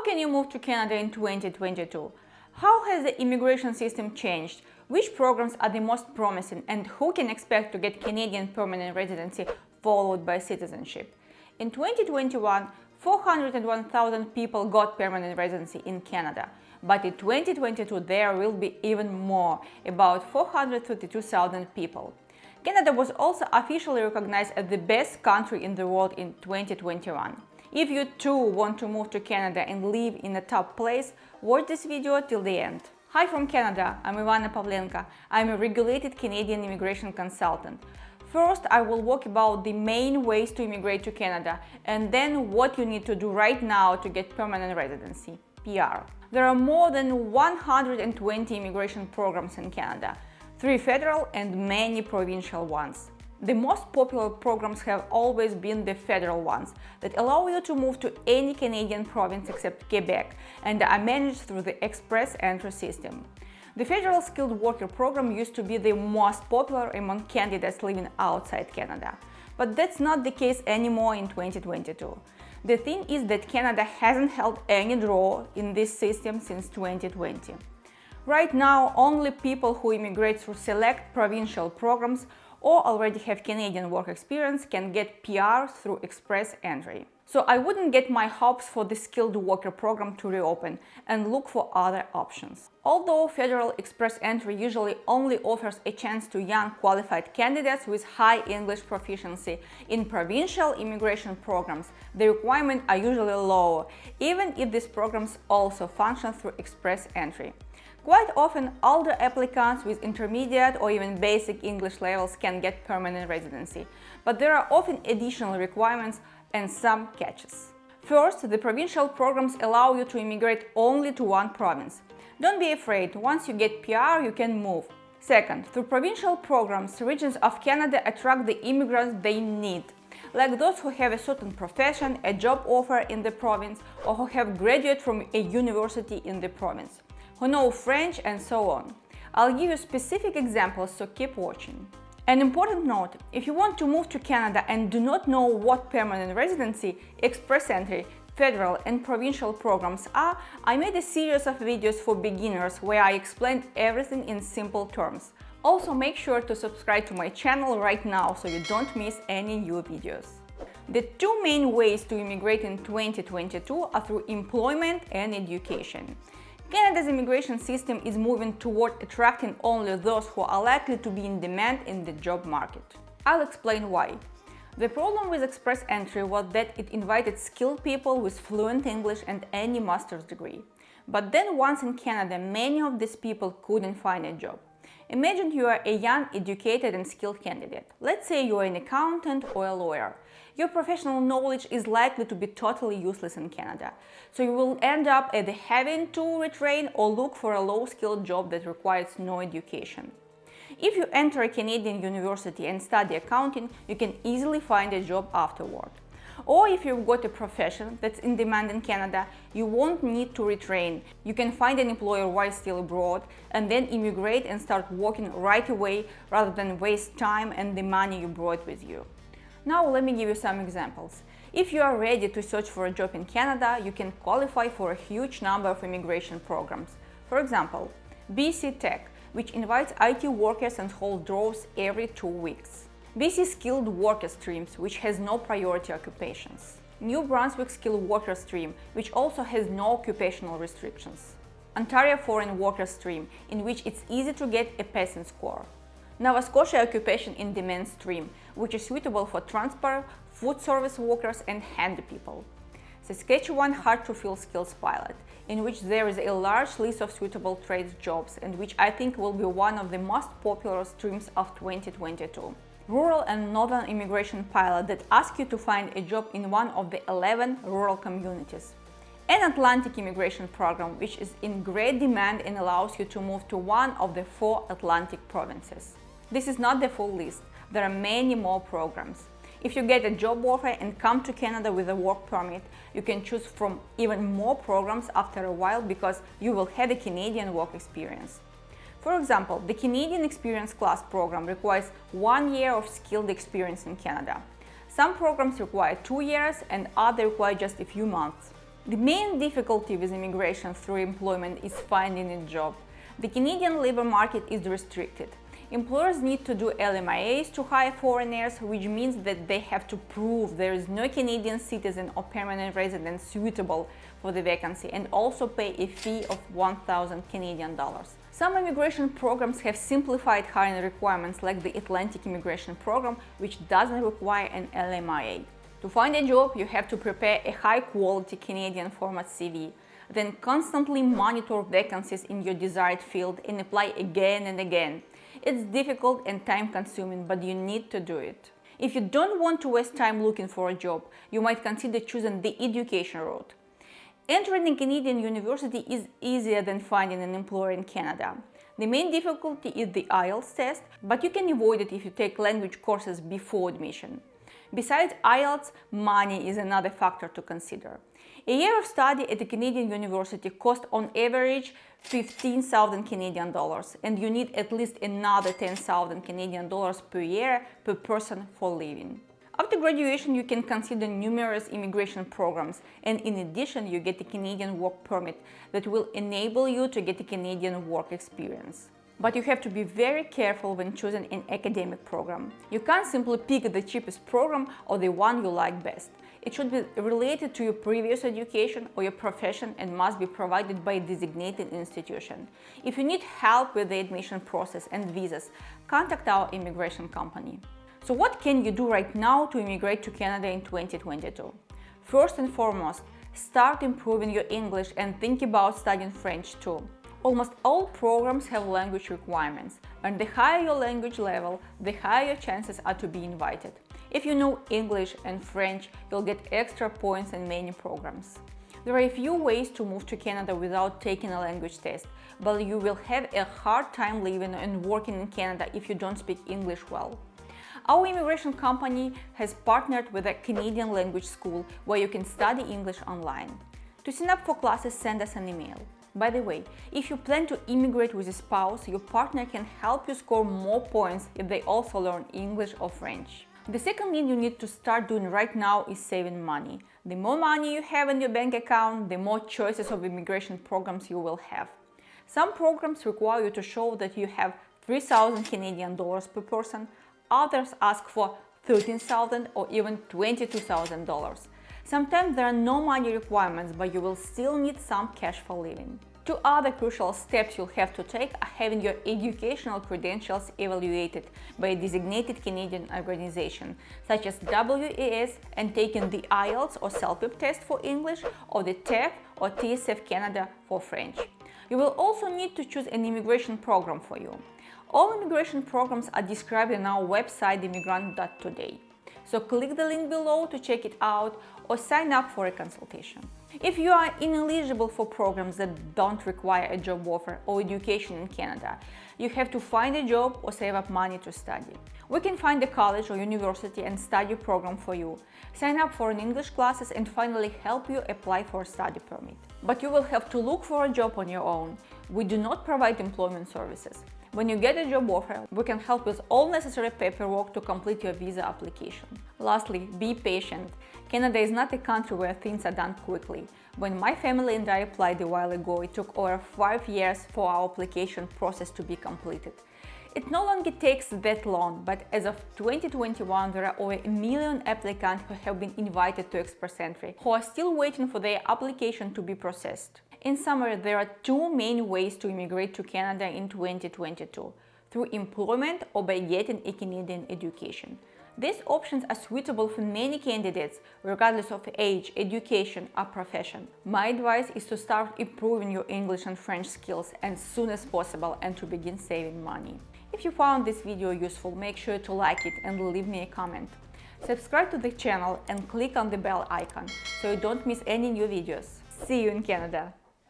can you move to Canada in 2022? How has the immigration system changed? Which programs are the most promising and who can expect to get Canadian permanent residency followed by citizenship? In 2021, 401,000 people got permanent residency in Canada, but in 2022 there will be even more, about 432,000 people. Canada was also officially recognized as the best country in the world in 2021. If you too want to move to Canada and live in a top place, watch this video till the end. Hi from Canada, I'm Ivana Pavlenka. I'm a regulated Canadian immigration consultant. First, I will talk about the main ways to immigrate to Canada and then what you need to do right now to get permanent residency, PR. There are more than 120 immigration programs in Canada, 3 federal and many provincial ones. The most popular programs have always been the federal ones that allow you to move to any Canadian province except Quebec and are managed through the Express Entry system. The Federal Skilled Worker Program used to be the most popular among candidates living outside Canada, but that's not the case anymore in 2022. The thing is that Canada hasn't held any draw in this system since 2020. Right now, only people who immigrate through select provincial programs or already have Canadian work experience can get PR through Express Entry. So I wouldn't get my hopes for the Skilled Worker Program to reopen and look for other options. Although Federal Express Entry usually only offers a chance to young qualified candidates with high English proficiency, in provincial immigration programs the requirements are usually lower, even if these programs also function through Express Entry. Quite often, older applicants with intermediate or even basic English levels can get permanent residency, but there are often additional requirements and some catches. First, the provincial programs allow you to immigrate only to one province. Don't be afraid, once you get PR, you can move. Second, through provincial programs, regions of Canada attract the immigrants they need, like those who have a certain profession, a job offer in the province, or who have graduated from a university in the province, who know French, and so on. I'll give you specific examples, so keep watching. An important note, if you want to move to Canada and do not know what permanent residency, Express Entry, federal and provincial programs are, I made a series of videos for beginners where I explained everything in simple terms. Also make sure to subscribe to my channel right now so you don't miss any new videos. The 2 main ways to immigrate in 2022 are through employment and education. Canada's immigration system is moving toward attracting only those who are likely to be in demand in the job market. I'll explain why. The problem with Express Entry was that it invited skilled people with fluent English and any master's degree. But then once in Canada, many of these people couldn't find a job. Imagine you are a young, educated and skilled candidate. Let's say you are an accountant or a lawyer. Your professional knowledge is likely to be totally useless in Canada, so you will end up either having to retrain or look for a low-skilled job that requires no education. If you enter a Canadian university and study accounting, you can easily find a job afterward. Or if you've got a profession that's in demand in Canada, you won't need to retrain. You can find an employer while still abroad and then immigrate and start working right away rather than waste time and the money you brought with you. Now let me give you some examples. If you are ready to search for a job in Canada, you can qualify for a huge number of immigration programs. For example, BC Tech, which invites IT workers and holds draws every 2 weeks. BC Skilled Worker Streams, which has no priority occupations. New Brunswick Skilled Worker Stream, which also has no occupational restrictions. Ontario Foreign Worker Stream, in which it's easy to get a passing score. Nova Scotia Occupation in Demand Stream, which is suitable for transport, food service workers and handy people. Saskatchewan Hard-to-Fill Skills Pilot, in which there is a large list of suitable trades jobs and which I think will be one of the most popular streams of 2022. Rural and Northern Immigration Pilot that asks you to find a job in one of the 11 rural communities. An Atlantic Immigration Program, which is in great demand and allows you to move to one of the 4 Atlantic provinces. This is not the full list, there are many more programs. If you get a job offer and come to Canada with a work permit, you can choose from even more programs after a while because you will have a Canadian work experience. For example, the Canadian Experience Class program requires 1 year of skilled experience in Canada. Some programs require 2 years and others require just a few months. The main difficulty with immigration through employment is finding a job. The Canadian labor market is restricted. Employers need to do LMIAs to hire foreigners, which means that they have to prove there is no Canadian citizen or permanent resident suitable for the vacancy, and also pay a fee of 1,000 Canadian dollars. Some immigration programs have simplified hiring requirements, like the Atlantic Immigration Program, which doesn't require an LMIA. To find a job, you have to prepare a high-quality Canadian format CV, then constantly monitor vacancies in your desired field and apply again and again. It's difficult and time-consuming, but you need to do it. If you don't want to waste time looking for a job, you might consider choosing the education route. Entering a Canadian university is easier than finding an employer in Canada. The main difficulty is the IELTS test, but you can avoid it if you take language courses before admission. Besides IELTS, money is another factor to consider. A year of study at a Canadian university costs on average 15,000 Canadian dollars, and you need at least another 10,000 Canadian dollars per year per person for living. After graduation, you can consider numerous immigration programs, and in addition, you get a Canadian work permit that will enable you to get a Canadian work experience. But you have to be very careful when choosing an academic program. You can't simply pick the cheapest program or the one you like best. It should be related to your previous education or your profession and must be provided by a designated institution. If you need help with the admission process and visas, contact our immigration company. So what can you do right now to immigrate to Canada in 2022? First and foremost, start improving your English and think about studying French too. Almost all programs have language requirements, and the higher your language level, the higher your chances are to be invited. If you know English and French, you'll get extra points in many programs. There are a few ways to move to Canada without taking a language test, but you will have a hard time living and working in Canada if you don't speak English well. Our immigration company has partnered with a Canadian language school where you can study English online. To sign up for classes, send us an email. By the way, if you plan to immigrate with a spouse, your partner can help you score more points if they also learn English or French. The second thing you need to start doing right now is saving money. The more money you have in your bank account, the more choices of immigration programs you will have. Some programs require you to show that you have 3,000 Canadian dollars per person. Others ask for 13,000 or even $22,000. Sometimes there are no money requirements, but you will still need some cash for living. Two other crucial steps you'll have to take are having your educational credentials evaluated by a designated Canadian organization, such as WAS, and taking the IELTS or CELPIP test for English, or the TEF or TSF Canada for French. You will also need to choose an immigration program for you. All immigration programs are described on our website immigrant.today. So click the link below to check it out or sign up for a consultation. If you are ineligible for programs that don't require a job offer or education in Canada, you have to find a job or save up money to study. We can find a college or university and study program for you, sign up for an English classes, and finally help you apply for a study permit. But you will have to look for a job on your own. We do not provide employment services. When you get a job offer, we can help with all necessary paperwork to complete your visa application. Lastly, be patient. Canada is not a country where things are done quickly. When my family and I applied a while ago, it took over 5 years for our application process to be completed. It no longer takes that long, but as of 2021, there are over 1 million applicants who have been invited to Express Entry, who are still waiting for their application to be processed. In summary, there are two main ways to immigrate to Canada in 2022: through employment or by getting a Canadian education. These options are suitable for many candidates, regardless of age, education, or profession. My advice is to start improving your English and French skills as soon as possible and to begin saving money. If you found this video useful, make sure to like it and leave me a comment. Subscribe to the channel and click on the bell icon so you don't miss any new videos. See you in Canada!